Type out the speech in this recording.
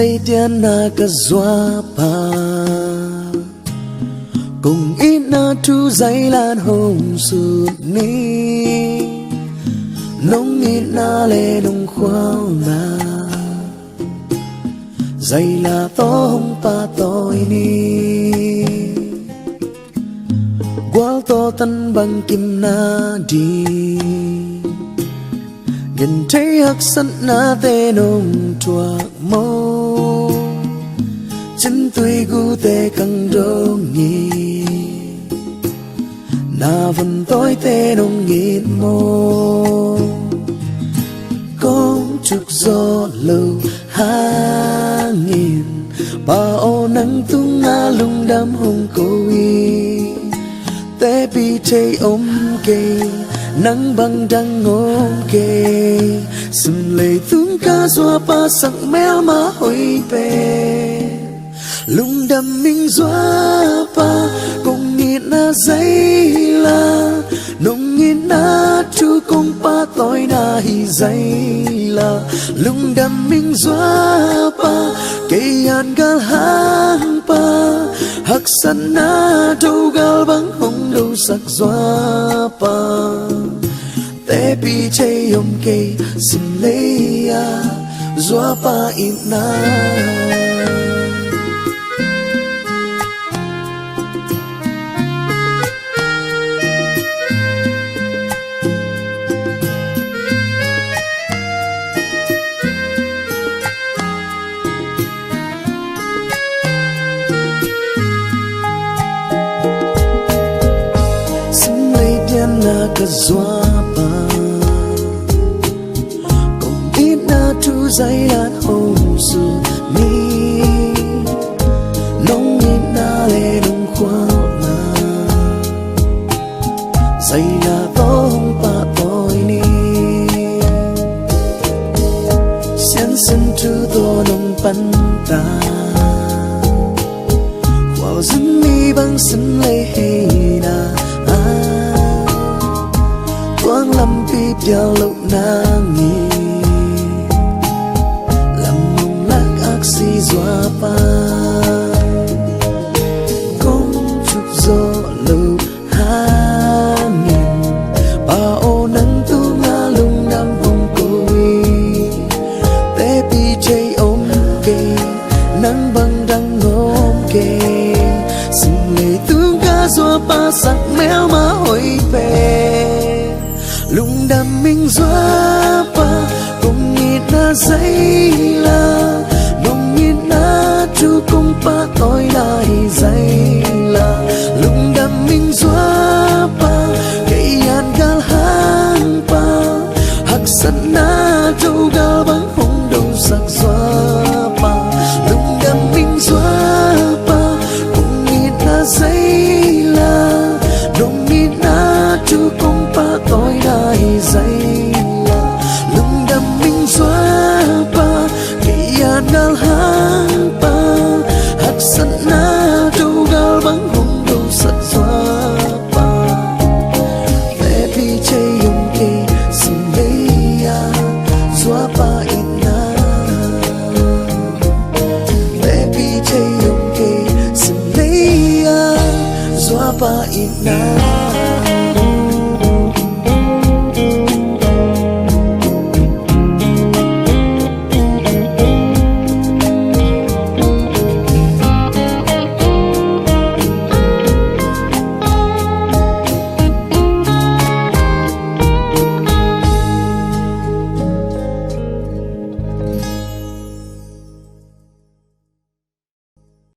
lấy tiền na cả doa pa cùng ít na thu giấy lan hồng sụt ni nông ít na lệ nông khoao na giấy là to hông pa tôi ni qual to tan bằng kim na đi gần thấy hắc sân na tê nông chuột mô chân tuy gu tê căng đô nhì na vẫn tối tê nông nghịt mô con chục gió lâu ha nghìn bà ô nắng tung na lung đam hồng côi tê bi chê ôm kê nắng băng đang ngôn kê sum lệ tung ca doa pa sắc mèo má hồi bề lung đam minh doa pa cùng nghĩ na giấy la nông nghĩ na chu công pa tôi na hi giấy la lung đam minh doa pa cây an gal hang pa hắc san na đâu gal băng hồng đâu sắc doa pa te pi chê yom kê sim lê a doa pa in na na ka doa pa cùng ít na thu giấy lan hồng su ni nông ít na lệ nông khoao na giấy là to hông pa tôi ni sen sen thu to nông pan ta vào dưng mi băng sân lệ hay na quang lâm pip giao lộ nang nghi làm mong lắc ác si doa pa công chúc gió lâu ha nghìn bà ô nắng tu nga lung đam hồng côi té pi chê ôm kê nắng băng đang ngôm kê sừng lệ tu nga doa pa sắc méo má hồi về lung đam minh doa pa cùng nghĩ na giấy la nông nghĩ na chu công pa tôi là hi giấy la lung đam minh doa pa cây an gal hang pa hắc san na đâu gal băng hồng đâu sắc doa pa lung đam minh doa pa cùng nghĩ na giấy la nông nghĩ na chu công pa tôi là hi giấy la lung đam minh doa pa cây an gal hang pa hắc san na đâu gal băng hồng đâu sắc doa pa te pi chê yom kê sim lê a doa pa in na te pi chê yom kê sim lê a doa pa in na